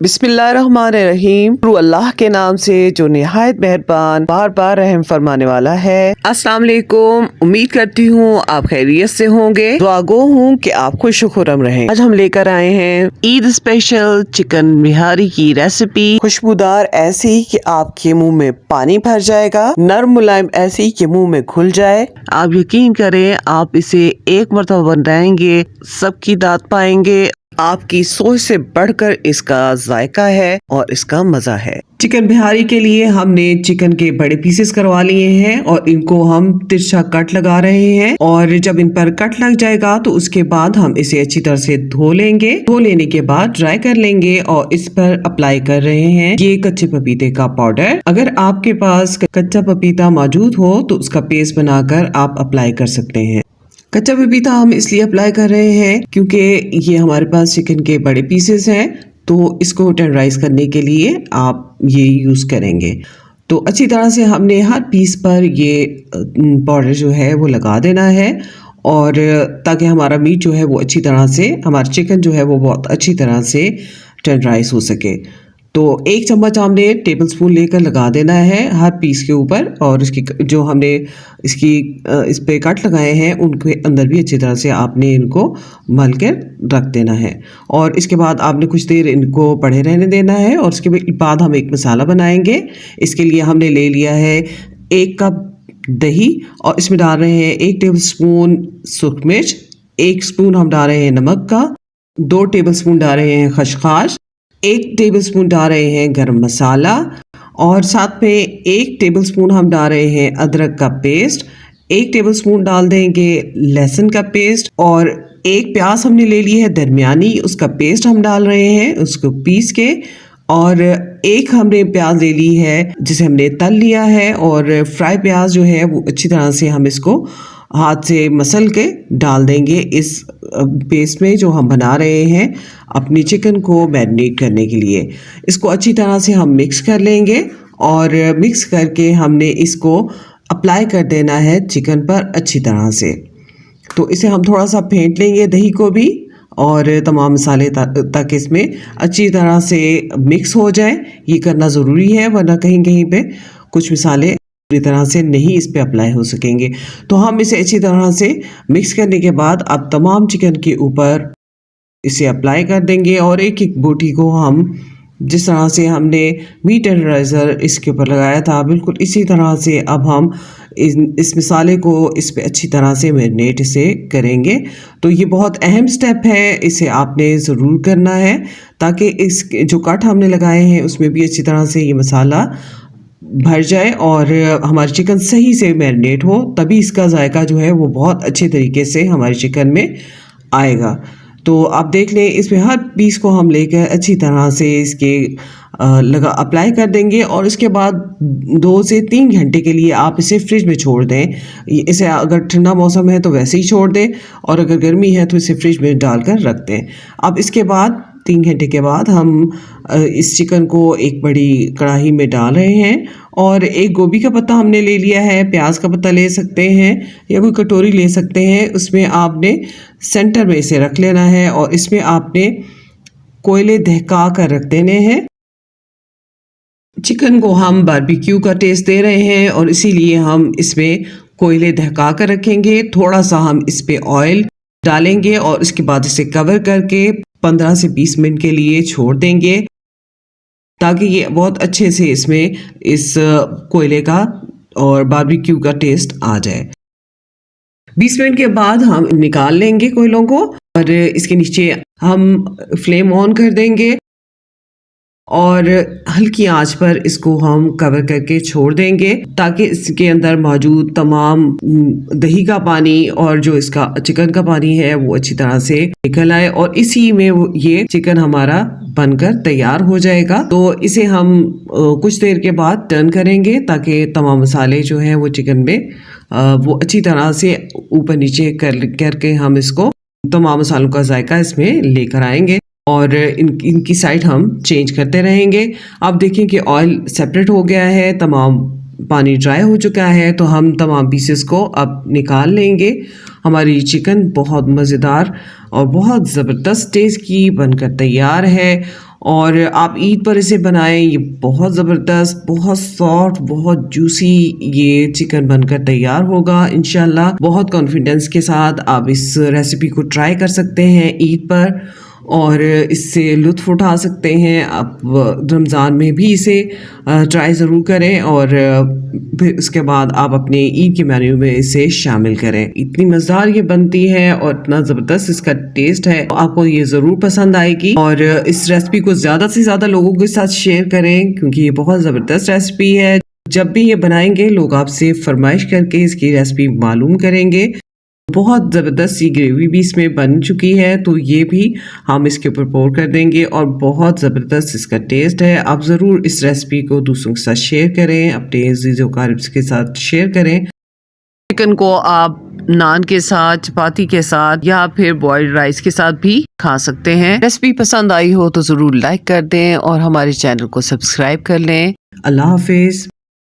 बिस्मिल्लाहिर्रहमानिर्रहीम। अल्लाह के नाम से जो निहायत मेहरबान बार बार रहम फरमाने वाला है। अस्सलाम वालेकुम। उम्मीद करती हूँ आप खैरियत से होंगे। दुआगो हूँ कि आप खुश खुर्रम रहें। आज हम लेकर आए हैं ईद स्पेशल चिकन बिहारी की रेसिपी। खुशबूदार ऐसी कि आपके मुंह में पानी भर जाएगा, नरम मुलायम ऐसी कि मुंह में घुल जाए। आप यकीन करें, आप इसे एक मरतबा बनाएंगे सबकी दाद पाएंगे। आपकी सोच से बढ़कर इसका जायका है और इसका मजा है। चिकन बिहारी के लिए हमने चिकन के बड़े पीसेस करवा लिए हैं और इनको हम तिरछा कट लगा रहे हैं। और जब इन पर कट लग जाएगा तो उसके बाद हम इसे अच्छी तरह से धो लेंगे। धो लेने के बाद ड्राई कर लेंगे और इस पर अप्लाई कर रहे हैं ये कच्चे पपीते का पाउडर। अगर आपके पास कच्चा पपीता मौजूद हो तो उसका पेस्ट बनाकर आप अप्लाई कर सकते हैं। कच्चा पपीता हम इसलिए अप्लाई कर रहे हैं क्योंकि ये हमारे पास चिकन के बड़े पीसेस हैं, तो इसको टेंडराइज करने के लिए आप ये यूज़ करेंगे। तो अच्छी तरह से हमने हर पीस पर ये पाउडर जो है वो लगा देना है, और ताकि हमारा मीट जो है वो अच्छी तरह से, हमारा चिकन जो है वो बहुत अच्छी तरह से टेंडराइज हो सके। तो 1 चम्मच हमने टेबल स्पून लेकर लगा देना है हर पीस के ऊपर, और इसकी जो हमने इस पे कट लगाए हैं उनके अंदर भी अच्छी तरह से आपने इनको मल कर रख देना है। और इसके बाद आपने कुछ देर इनको पड़े रहने देना है, और उसके बाद हम एक मसाला बनाएंगे। इसके लिए हमने ले लिया है 1 कप दही, और इसमें डाल रहे हैं 1 टेबल स्पून सुरख मिर्च, 1 स्पून हम डाल रहे हैं नमक का, 2 टेबल स्पून डाल रहे हैं खसखस, 1 टेबलस्पून डाल रहे हैं गरम मसाला, और साथ में 1 टेबलस्पून हम डाल रहे हैं अदरक का पेस्ट, 1 टेबलस्पून डाल देंगे लहसुन का पेस्ट, और 1 प्याज हमने ले ली है दरमियानी, उसका पेस्ट हम डाल रहे हैं उसको पीस के, और 1 हमने प्याज ले ली है जिसे हमने तल लिया है, और फ्राई प्याज जो है वो अच्छी तरह से हम इसको हाथ से मसल के डाल देंगे इस पेस्ट में जो हम बना रहे हैं अपनी चिकन को मैरिनेट करने के लिए। इसको अच्छी तरह से हम मिक्स कर लेंगे, और मिक्स करके हमने इसको अप्लाई कर देना है चिकन पर अच्छी तरह से। तो इसे हम थोड़ा सा फेंट लेंगे दही को भी, और तमाम मसाले तक इसमें अच्छी तरह से मिक्स हो जाए। ये करना ज़रूरी है, वरना कहीं कहीं पे कुछ मसाले पूरी तरह से नहीं इस पे अप्लाई हो सकेंगे। तो हम इसे अच्छी तरह से मिक्स करने के बाद अब तमाम चिकन के ऊपर इसे अप्लाई कर देंगे, और एक एक बोटी को हम जिस तरह से हमने मीट टेंडराइज़र इसके ऊपर लगाया था बिल्कुल इसी तरह से अब हम इस मसाले को इस पे अच्छी तरह से मैरिनेट इसे करेंगे। तो ये बहुत अहम स्टेप है, इसे आपने ज़रूर करना है ताकि इस जो कट हमने लगाए हैं उसमें भी अच्छी तरह से ये मसाला भर जाए और हमारी चिकन सही से मैरिनेट हो, तभी इसका जायका जो है वो बहुत अच्छे तरीके से हमारी चिकन में आएगा। तो आप देख लें, इसमें हर पीस को हम लेकर अच्छी तरह से इसके अप्लाई कर देंगे, और इसके बाद 2 से 3 घंटे के लिए आप इसे फ्रिज में छोड़ दें। इसे अगर ठंडा मौसम है तो वैसे ही छोड़ दें, और अगर गर्मी है तो इसे फ्रिज में डालकर रख दें। अब इसके बाद 3 घंटे के बाद हम इस चिकन को एक बड़ी कढ़ाई में डाल रहे हैं, और एक गोभी का पत्ता हमने ले लिया है, प्याज का पत्ता ले सकते हैं या कोई कटोरी ले सकते हैं। उसमें आपने सेंटर में इसे रख लेना है, और इसमें आपने कोयले दहका कर रख देने हैं। चिकन को हम बारबेक्यू का टेस्ट दे रहे हैं, और इसीलिए हम इसमें कोयले दहका कर रखेंगे। थोड़ा सा हम इस पे ऑयल डालेंगे, और इसके बाद इसे कवर करके 15 से 20 मिनट के लिए छोड़ देंगे, ताकि ये बहुत अच्छे से इसमें इस कोयले का और बारबेक्यू का टेस्ट आ जाए। 20 मिनट के बाद हम निकाल लेंगे कोयलों को, और इसके नीचे हम फ्लेम ऑन कर देंगे, और हल्की आंच पर इसको हम कवर करके छोड़ देंगे, ताकि इसके अंदर मौजूद तमाम दही का पानी और जो इसका चिकन का पानी है वो अच्छी तरह से निकल आए, और इसी में ये चिकन हमारा बनकर तैयार हो जाएगा। तो इसे हम कुछ देर के बाद टर्न करेंगे, ताकि तमाम मसाले जो हैं वो चिकन में वो अच्छी तरह से ऊपर नीचे करके हम इसको तमाम मसालों का जायका इसमें लेकर आएंगे, और इनकी साइड हम चेंज करते रहेंगे। अब देखें कि ऑयल सेपरेट हो गया है, तमाम पानी ड्राई हो चुका है, तो हम तमाम पीसेस को अब निकाल लेंगे। हमारी चिकन बहुत मज़ेदार और बहुत ज़बरदस्त टेस्ट की बनकर तैयार है, और आप ईद पर इसे बनाएं। ये बहुत ज़बरदस्त, बहुत सॉफ्ट, बहुत जूसी ये चिकन बनकर तैयार होगा इंशाल्लाह। बहुत कॉन्फिडेंस के साथ आप इस रेसिपी को ट्राई कर सकते हैं ईद पर और इससे लुत्फ़ उठा सकते हैं। आप रमज़ान में भी इसे ट्राई ज़रूर करें और फिर उसके बाद आप अपने ईद के मेन्यू में इसे शामिल करें। इतनी मज़ेदार ये बनती है और इतना ज़बरदस्त इसका टेस्ट है, आपको ये ज़रूर पसंद आएगी। और इस रेसिपी को ज़्यादा से ज़्यादा लोगों के साथ शेयर करें क्योंकि ये बहुत ज़बरदस्त रेसिपी है। जब भी ये बनाएंगे लोग आपसे फरमाइश करके इसकी रेसिपी मालूम करेंगे। बहुत ज़बरदस्त सी ग्रेवी भी इसमें बन चुकी है तो ये भी हम इसके ऊपर पोर कर देंगे और बहुत ज़बरदस्त इसका टेस्ट है। आप ज़रूर इस रेसिपी को दूसरों के साथ शेयर करें, अपने अज़ीज़ व क़रीब के साथ शेयर करें। चिकन को आप नान के साथ, चपाती के साथ या फिर बॉइल्ड राइस के साथ भी खा सकते हैं। रेसिपी पसंद आई हो तो ज़रूर लाइक कर दें और हमारे चैनल को सब्सक्राइब कर लें। अल्लाह हाफिज़।